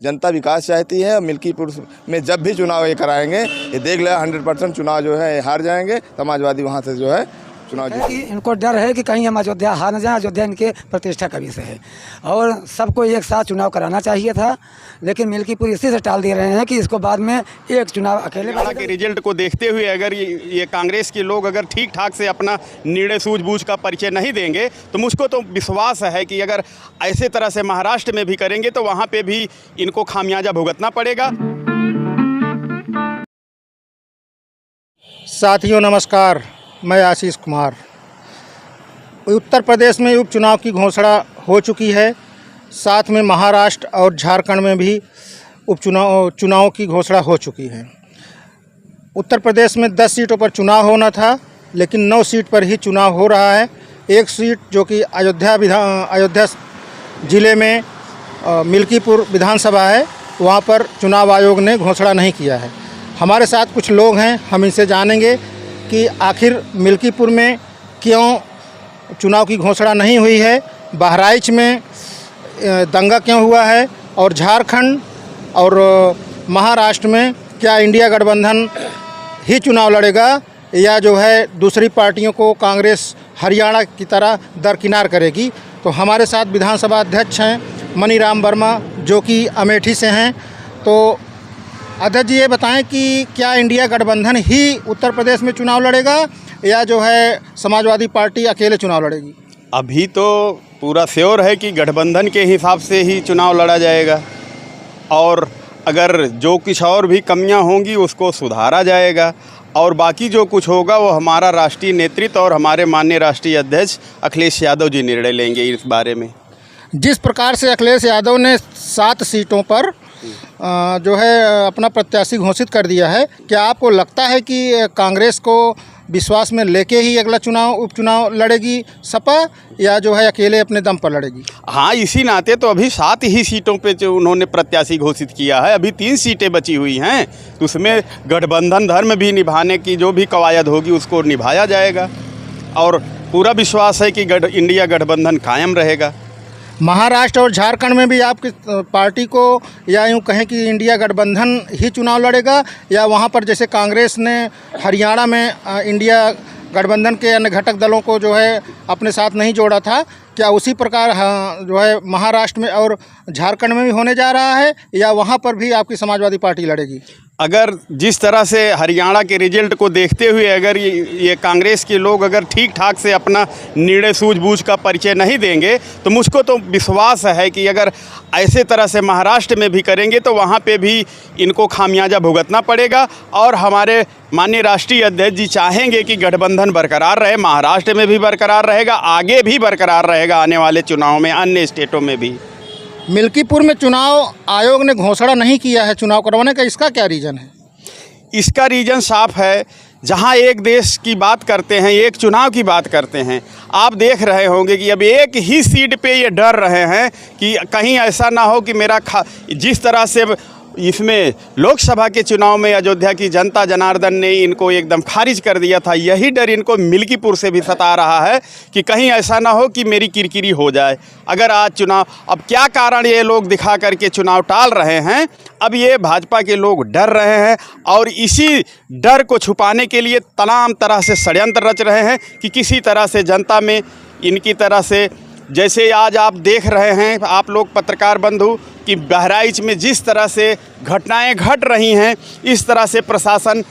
जनता विकास चाहती है। मिल्कीपुर में जब भी चुनाव ये कराएंगे, ये देख ले 100% चुनाव जो है हार जाएंगे। समाजवादी वहाँ से जो है चुनाव कि इनको डर है कि कहीं हम अयोध्या हार न जाए। अयोध्या इनके प्रतिष्ठा का विषय है और सबको एक साथ चुनाव कराना चाहिए था, लेकिन मिल्कीपुर इसी से टाल दे रहे हैं कि इसको बाद में एक चुनाव अकेले के रिजल्ट को देखते हुए अगर ये कांग्रेस के लोग अगर ठीक ठाक से अपना निर्णय सूझबूझ का परिचय नहीं देंगे तो मुझको तो विश्वास है कि अगर ऐसे तरह से महाराष्ट्र में भी करेंगे तो वहाँ पे भी इनको खामियाजा भुगतना पड़ेगा। साथियों नमस्कार, मैं आशीष कुमार। उत्तर प्रदेश में उपचुनाव की घोषणा हो चुकी है, साथ में महाराष्ट्र और झारखंड में भी चुनाव की घोषणा हो चुकी है। उत्तर प्रदेश में 10 सीटों पर चुनाव होना था, लेकिन 9 सीट पर ही चुनाव हो रहा है। एक सीट जो कि अयोध्या ज़िले में मिल्कीपुर विधानसभा है, वहाँ पर चुनाव आयोग ने घोषणा नहीं किया है। हमारे साथ कुछ लोग हैं, हम इनसे जानेंगे कि आखिर मिल्कीपुर में क्यों चुनाव की घोषणा नहीं हुई है, बहराइच में दंगा क्यों हुआ है और झारखंड और महाराष्ट्र में क्या इंडिया गठबंधन ही चुनाव लड़ेगा या जो है दूसरी पार्टियों को कांग्रेस हरियाणा की तरह दरकिनार करेगी। तो हमारे साथ विधानसभा अध्यक्ष हैं मनीराम वर्मा, जो कि अमेठी से हैं। तो अध्यक्ष जी ये बताएं कि क्या इंडिया गठबंधन ही उत्तर प्रदेश में चुनाव लड़ेगा या जो है समाजवादी पार्टी अकेले चुनाव लड़ेगी? अभी तो पूरा श्योर है कि गठबंधन के हिसाब से ही चुनाव लड़ा जाएगा और अगर जो कुछ और भी कमियां होंगी उसको सुधारा जाएगा और बाकी जो कुछ होगा वो हमारा राष्ट्रीय नेतृत्व और हमारे माननीय राष्ट्रीय अध्यक्ष अखिलेश यादव जी निर्णय लेंगे इस बारे में। जिस प्रकार से अखिलेश यादव ने 7 सीटों पर जो है अपना प्रत्याशी घोषित कर दिया है, क्या आपको लगता है कि कांग्रेस को विश्वास में लेके ही अगला उपचुनाव लड़ेगी सपा या जो है अकेले अपने दम पर लड़ेगी? हाँ, इसी नाते तो अभी 7 ही सीटों पे जो उन्होंने प्रत्याशी घोषित किया है, अभी 3 सीटें बची हुई हैं, तो उसमें गठबंधन धर्म भी निभाने की जो भी कवायद होगी उसको निभाया जाएगा और पूरा विश्वास है कि इंडिया गठबंधन कायम रहेगा। महाराष्ट्र और झारखंड में भी आपकी पार्टी को या यूँ कहें कि इंडिया गठबंधन ही चुनाव लड़ेगा या वहाँ पर जैसे कांग्रेस ने हरियाणा में इंडिया गठबंधन के अन्य घटक दलों को जो है अपने साथ नहीं जोड़ा था, क्या उसी प्रकार जो है महाराष्ट्र में और झारखंड में भी होने जा रहा है या वहाँ पर भी आपकी समाजवादी पार्टी लड़ेगी? अगर जिस तरह से हरियाणा के रिजल्ट को देखते हुए अगर ये कांग्रेस के लोग अगर ठीक ठाक से अपना निर्णय सूझबूझ का परिचय नहीं देंगे तो मुझको तो विश्वास है कि अगर ऐसे तरह से महाराष्ट्र में भी करेंगे तो वहाँ पे भी इनको खामियाजा भुगतना पड़ेगा और हमारे माननीय राष्ट्रीय अध्यक्ष जी चाहेंगे कि गठबंधन बरकरार रहे, महाराष्ट्र में भी बरकरार रहेगा, आगे भी बरकरार रहेगा आने वाले चुनाव में अन्य स्टेटों में भी। मिल्कीपुर में चुनाव आयोग ने घोषणा नहीं किया है चुनाव करवाने का, इसका क्या रीज़न है? इसका रीज़न साफ है, जहां एक देश की बात करते हैं, एक चुनाव की बात करते हैं, आप देख रहे होंगे कि अब एक ही सीट पे ये डर रहे हैं कि कहीं ऐसा ना हो कि मेरा जिस तरह से इसमें लोकसभा के चुनाव में अयोध्या की जनता जनार्दन ने इनको एकदम खारिज कर दिया था, यही डर इनको मिल्कीपुर से भी सता रहा है कि कहीं ऐसा ना हो कि मेरी किरकिरी हो जाए। अगर आज चुनाव, अब क्या कारण ये लोग दिखा करके चुनाव टाल रहे हैं, अब ये भाजपा के लोग डर रहे हैं और इसी डर को छुपाने के लिए तमाम तरह से षड्यंत्र रच रहे हैं कि किसी तरह से जनता में इनकी तरह से, जैसे आज आप देख रहे हैं आप लोग पत्रकार बंधु कि बहराइच में जिस तरह से घटनाएं घट रही हैं, इस तरह से प्रशासन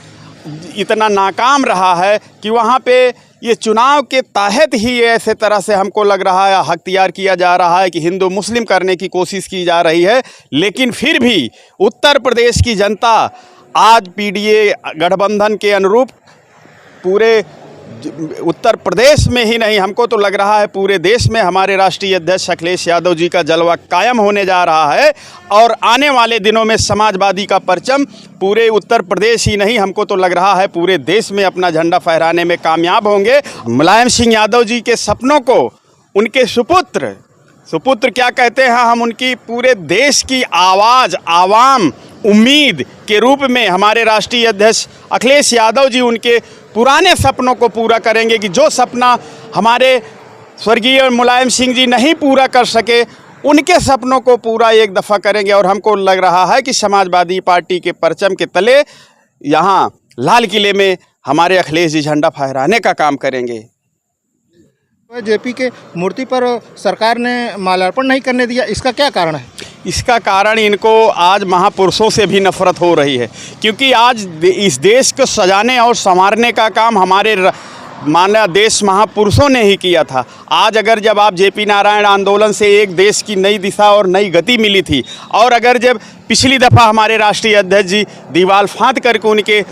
इतना नाकाम रहा है कि वहाँ पे ये चुनाव के तहत ही ऐसे तरह से हमको लग रहा है हख्तियार किया जा रहा है कि हिंदू मुस्लिम करने की कोशिश की जा रही है। लेकिन फिर भी उत्तर प्रदेश की जनता आज पीडीए गठबंधन के अनुरूप पूरे उत्तर प्रदेश में ही नहीं, हमको तो लग रहा है पूरे देश में हमारे राष्ट्रीय अध्यक्ष अखिलेश यादव जी का जलवा कायम होने जा रहा है और आने वाले दिनों में समाजवादी का परचम पूरे उत्तर प्रदेश ही नहीं, हमको तो लग रहा है पूरे देश में अपना झंडा फहराने में कामयाब होंगे। मुलायम सिंह यादव जी के सपनों को उनके सुपुत्र क्या कहते हैं, हम उनकी पूरे देश की आवाज़, आवाम, उम्मीद के रूप में हमारे राष्ट्रीय अध्यक्ष अखिलेश यादव जी उनके पुराने सपनों को पूरा करेंगे कि जो सपना हमारे स्वर्गीय मुलायम सिंह जी नहीं पूरा कर सके उनके सपनों को पूरा एक दफ़ा करेंगे। और हमको लग रहा है कि समाजवादी पार्टी के परचम के तले यहाँ लाल किले में हमारे अखिलेश जी झंडा फहराने का काम करेंगे। जेपी के मूर्ति पर सरकार ने माल्यार्पण नहीं करने दिया, इसका क्या कारण है? इसका कारण इनको आज महापुरुषों से भी नफरत हो रही है, क्योंकि आज इस देश को सजाने और संवारने का काम हमारे माना देश महापुरुषों ने ही किया था। आज अगर जब आप जेपी नारायण आंदोलन से एक देश की नई दिशा और नई गति मिली थी, और अगर जब पिछली दफ़ा हमारे राष्ट्रीय अध्यक्ष जी दीवार फाँद करके उनके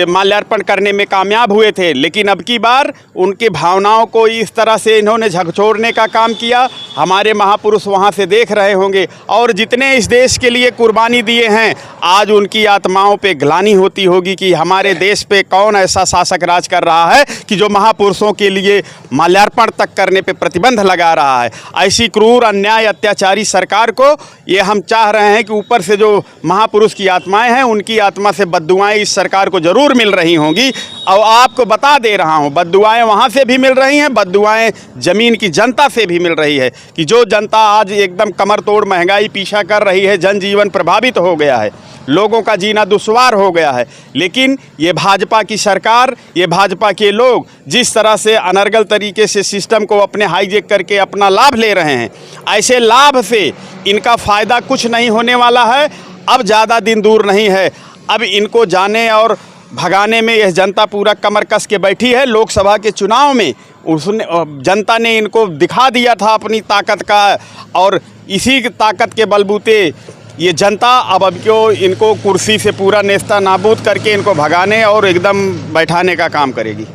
माल्यार्पण करने में कामयाब हुए थे, लेकिन अब की बार उनके भावनाओं को इस तरह से इन्होंने झकझोरने का काम किया। हमारे महापुरुष वहाँ से देख रहे होंगे, और जितने इस देश के लिए कुर्बानी दिए हैं, आज उनकी आत्माओं पे ग्लानि होती होगी कि हमारे देश पे कौन ऐसा शासक राज कर रहा है कि जो महापुरुषों के लिए माल्यार्पण तक करने पे प्रतिबंध लगा रहा है। ऐसी क्रूर अन्याय अत्याचारी सरकार को ये हम चाह रहे हैं कि ऊपर से जो महापुरुष की आत्माएँ हैं, उनकी आत्मा से बद्दुआएँ इस सरकार को ज़रूर मिल रही होंगी। और आपको बता दे रहा हूँ, बद्दुआएँ वहाँ से भी मिल रही हैं, बद्दुआएँ ज़मीन की जनता से भी मिल रही है कि जो जनता आज एकदम कमर तोड़ महंगाई पीछा कर रही है, जनजीवन प्रभावित हो गया है, लोगों का जीना दुश्वार हो गया है। लेकिन ये भाजपा की सरकार, ये भाजपा के लोग जिस तरह से अनर्गल तरीके से सिस्टम को अपने हाईजेक करके अपना लाभ ले रहे हैं, ऐसे लाभ से इनका फ़ायदा कुछ नहीं होने वाला है। अब ज़्यादा दिन दूर नहीं है, अब इनको जाने और भगाने में यह जनता पूरा कमर कस के बैठी है। लोकसभा के चुनाव में उसने जनता ने इनको दिखा दिया था अपनी ताकत का, और इसी ताकत के बलबूते ये जनता अब क्यों इनको कुर्सी से पूरा नेस्ता नाबूद करके इनको भगाने और एकदम बैठाने का काम करेगी।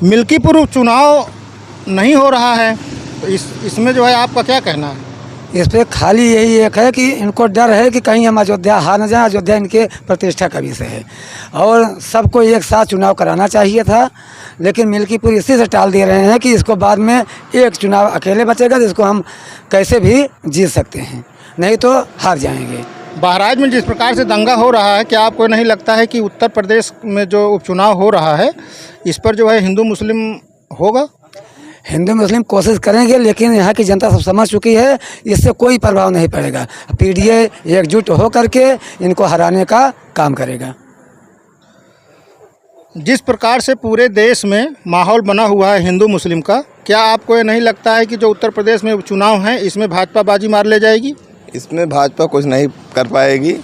मिल्कीपुर चुनाव नहीं हो रहा है, तो इसमें जो है आपका क्या कहना है? इस पर खाली यही एक है कि इनको डर है कि कहीं हम अयोध्या हार न जाएं। अयोध्या इनके प्रतिष्ठा का विषय है, और सबको एक साथ चुनाव कराना चाहिए था, लेकिन मिल्कीपुर इसी से टाल दे रहे हैं कि इसको बाद में एक चुनाव अकेले बचेगा जिसको हम कैसे भी जीत सकते हैं, नहीं तो हार जाएंगे। बहराइच में जिस प्रकार से दंगा हो रहा है, क्या आपको नहीं लगता है कि उत्तर प्रदेश में जो उपचुनाव हो रहा है, इस पर जो है हिंदू मुस्लिम होगा? हिंदू मुस्लिम कोशिश करेंगे, लेकिन यहाँ की जनता सब समझ चुकी है, इससे कोई प्रभाव नहीं पड़ेगा। पीडीए एकजुट हो करके इनको हराने का काम करेगा। जिस प्रकार से पूरे देश में माहौल बना हुआ है हिंदू मुस्लिम का, क्या आपको ये नहीं लगता है कि जो उत्तर प्रदेश में उपचुनाव हैं, इसमें भाजपा बाजी मार ले जाएगी? इसमें भाजपा कुछ नहीं कर पाएगी।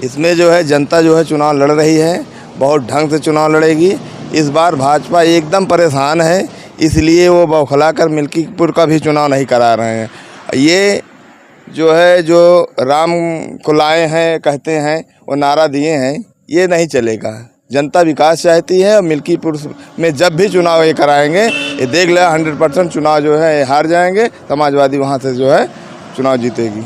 इसमें जो है जनता जो है चुनाव लड़ रही है, बहुत ढंग से चुनाव लड़ेगी। इस बार भाजपा एकदम परेशान है, इसलिए वो बौखला कर मिल्कीपुर का भी चुनाव नहीं करा रहे हैं। ये जो है जो राम को लाए हैं कहते हैं, वो नारा दिए हैं, ये नहीं चलेगा। जनता विकास चाहती है, और मिल्कीपुर में जब भी चुनाव ये कराएंगे, ये देख ले 100% चुनाव जो है हार जाएंगे, समाजवादी वहाँ से जो है चुनाव जीतेगी।